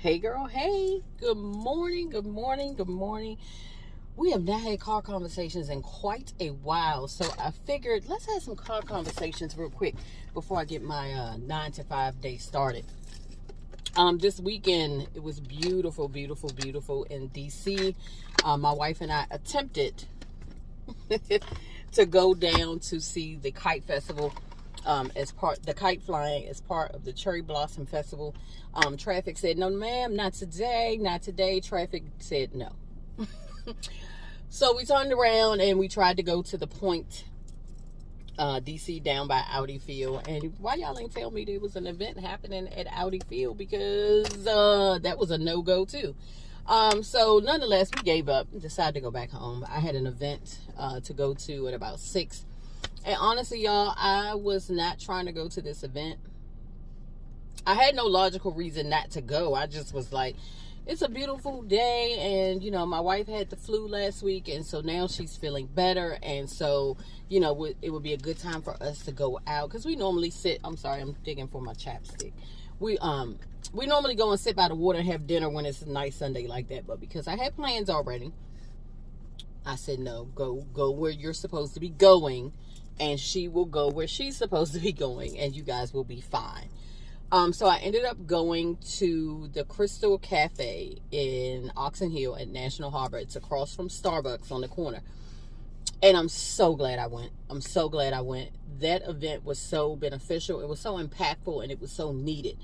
Hey girl, hey, good morning, good morning, good morning. We have not had car conversations in quite a while, so I figured let's have some car conversations real quick before I get my 9 to 5 day started. This weekend it was beautiful, beautiful, beautiful in DC. My wife and I attempted to go down to see the kite festival as part the kite flying as part of the Cherry Blossom Festival. Traffic said no, ma'am, not today, not today. Traffic said no. So we turned around and we tried to go to the Point, DC, down by Audi Field. And why y'all ain't tell me there was an event happening at Audi Field, because that was a no-go too. So nonetheless, we gave up and decided to go back home. I had an event to go to at about 6. And honestly, y'all, I was not trying to go to this event. I had no logical reason not to go. I just was like, it's a beautiful day. And, my wife had the flu last week. And so now she's feeling better. And so, it would be a good time for us to go out. Because we normally sit, I'm sorry, I'm digging for my chapstick. We normally go and sit by the water and have dinner when it's a nice Sunday like that. But because I had plans already, I said, no, go where you're supposed to be going. And she will go where she's supposed to be going. And you guys will be fine. So I ended up going to the Crystal Cafe in Oxon Hill at National Harbor. It's across from Starbucks on the corner. And I'm so glad I went. I'm so glad I went. That event was so beneficial. It was so impactful, and it was so needed.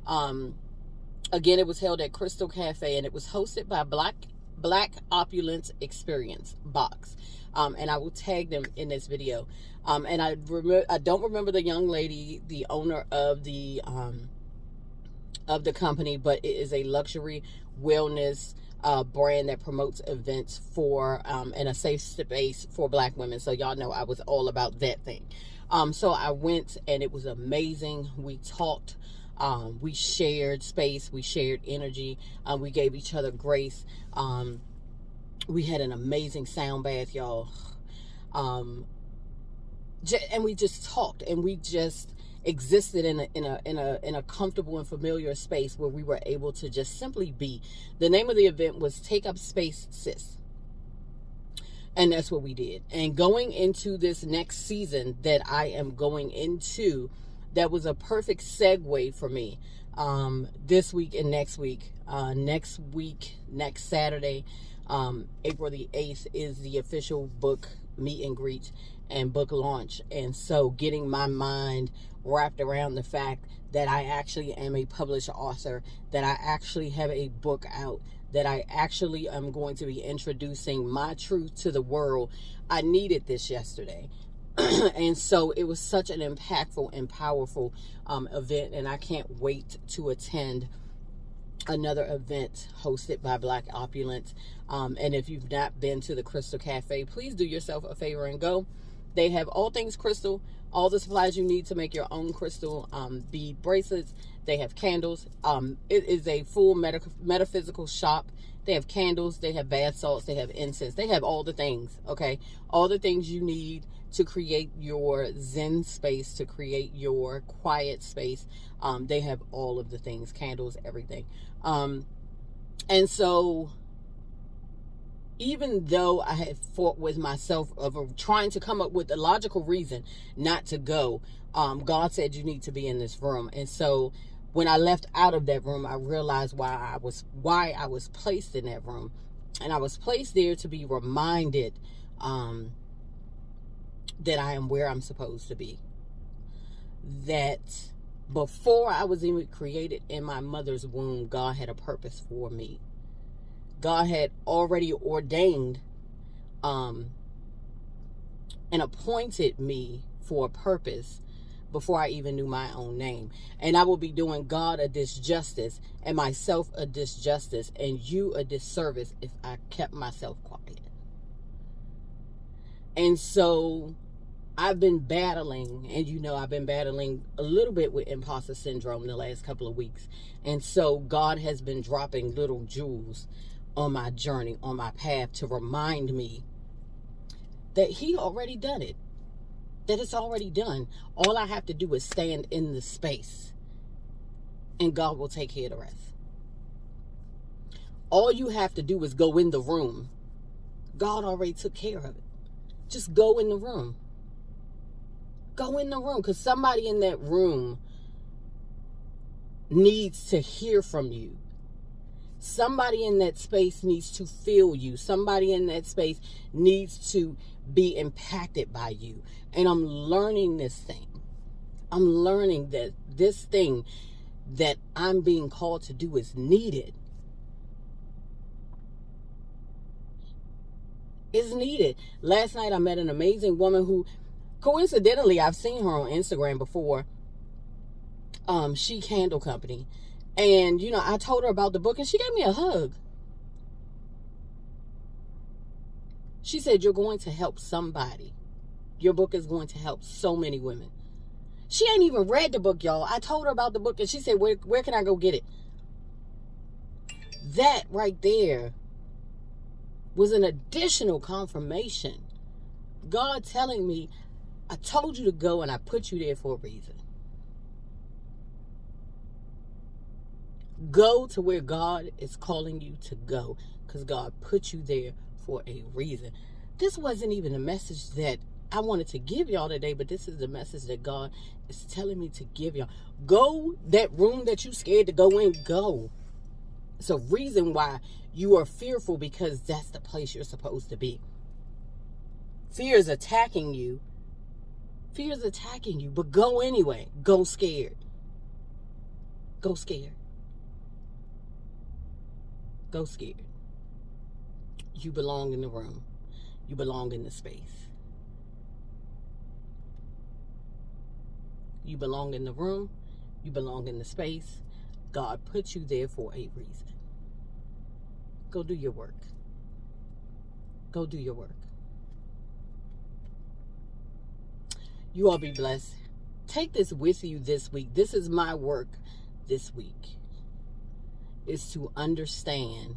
Again, it was held at Crystal Cafe, and it was hosted by Black Opulence Experience Box. And I will tag them in this video. And I don't remember the young lady, the owner of the company, but it is a luxury wellness brand that promotes events for and a safe space for Black women. So y'all know I was all about that thing. So I went, and it was amazing. We talked. We shared space. We shared energy. We gave each other grace. We had an amazing sound bath, y'all. And we just talked, and we just existed in a comfortable and familiar space where we were able to just simply be. The name of the event was Take Up Space, Sis. And that's what we did. And going into this next season that I am going into, that was a perfect segue for me. This week and next week. Next Saturday, April the 8th, is the official book meet and greet and book launch. And so getting my mind wrapped around the fact that I actually am a published author, that I actually have a book out, that I actually am going to be introducing my truth to the world. I needed this yesterday. And so it was such an impactful and powerful event, and I can't wait to attend another event hosted by Black Opulence. And if you've not been to the Crystal Cafe, please do yourself a favor and go. They have all things crystal, all the supplies you need to make your own crystal bead bracelets. They have candles. It is a full metaphysical shop. They have candles, they have bath salts, they have incense, they have all the things, okay? All the things you need to create your Zen space, to create your quiet space. They have all of the things, candles, everything. And so even though I had fought with myself of trying to come up with a logical reason not to go, God said you need to be in this room. And so when I left out of that room, I realized why I was placed in that room. And I was placed there to be reminded that I am where I'm supposed to be. That before I was even created in my mother's womb, God had a purpose for me. God had already ordained and appointed me for a purpose before I even knew my own name. And I will be doing God a disjustice and myself a disjustice and you a disservice if I kept myself quiet. And so I've been battling, and I've been battling a little bit with imposter syndrome the last couple of weeks. And so God has been dropping little jewels on my journey, on my path, to remind me that He already done it. That it's already done. All I have to do is stand in the space, and God will take care of the rest. All you have to do is go in the room. God already took care of it. Just go in the room. Go in the room, because somebody in that room needs to hear from you. Somebody in that space needs to feel you. Somebody in that space needs to be impacted by you. And I'm learning this thing. I'm learning that this thing that I'm being called to do is needed. It's needed. Last night I met an amazing woman who, coincidentally, I've seen her on Instagram before. She Candle Company. And, I told her about the book and she gave me a hug. She said, you're going to help somebody. Your book is going to help so many women. She ain't even read the book, y'all. I told her about the book and she said, where can I go get it? That right there was an additional confirmation. God telling me, I told you to go and I put you there for a reason. Go to where God is calling you to go, because God put you there for a reason. This wasn't even a message that I wanted to give y'all today, but this is the message that God is telling me to give y'all. Go, that room that you scared to go in, go. It's a reason why you are fearful, because that's the place you're supposed to be. Fear is attacking you. Fear is attacking you, but go anyway. Go scared. Go scared. Go scared. You belong in the room. You belong in the space. You belong in the room. You belong in the space. God put you there for a reason. Go do your work. Go do your work. You all be blessed. Take this with you this week. This is my work this week. Is to understand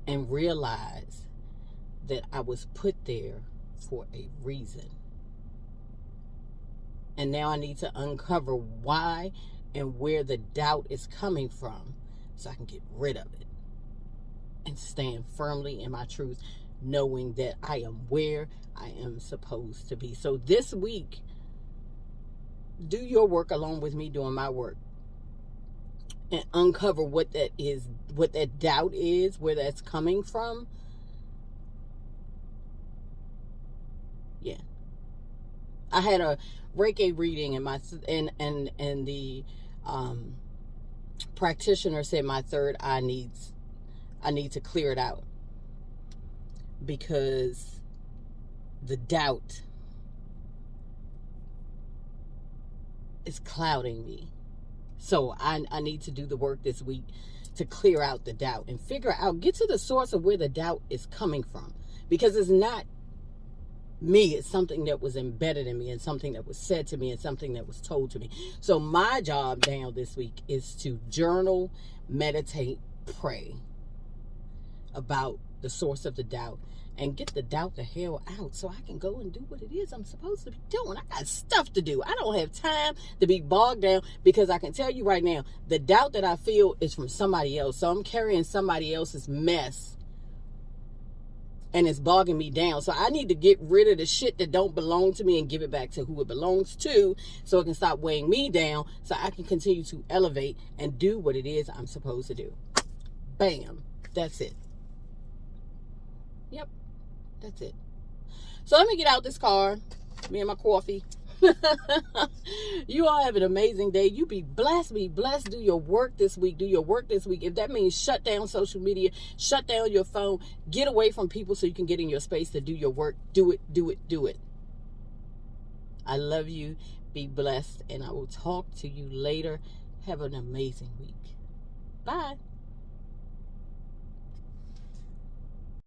and realize that I was put there for a reason. And now I need to uncover why and where the doubt is coming from so I can get rid of it and stand firmly in my truth, knowing that I am where I am supposed to be. So this week, do your work along with me doing my work. And uncover what that is, what that doubt is, where that's coming from. Yeah. I had a Reiki reading and the practitioner said my third eye I need to clear it out, because the doubt is clouding me. So I need to do the work this week to clear out the doubt and figure out, get to the source of where the doubt is coming from. Because it's not me, it's something that was embedded in me and something that was said to me and something that was told to me. So my job now this week is to journal, meditate, pray about the source of the doubt and get the doubt the hell out so I can go and do what it is I'm supposed to be doing. I got stuff to do. I don't have time to be bogged down, because I can tell you right now, the doubt that I feel is from somebody else. So I'm carrying somebody else's mess and it's bogging me down. So I need to get rid of the shit that don't belong to me and give it back to who it belongs to, so it can stop weighing me down, so I can continue to elevate and do what it is I'm supposed to do. Bam. That's it. Yep. That's it. So let me get out this car, me and my coffee. You all have an amazing day. You be blessed. Be blessed. Do your work this week. Do your work this week. If that means shut down social media, shut down your phone, get away from people so you can get in your space to do your work. Do it. Do it. Do it. I love you. Be blessed. And I will talk to you later. Have an amazing week. Bye.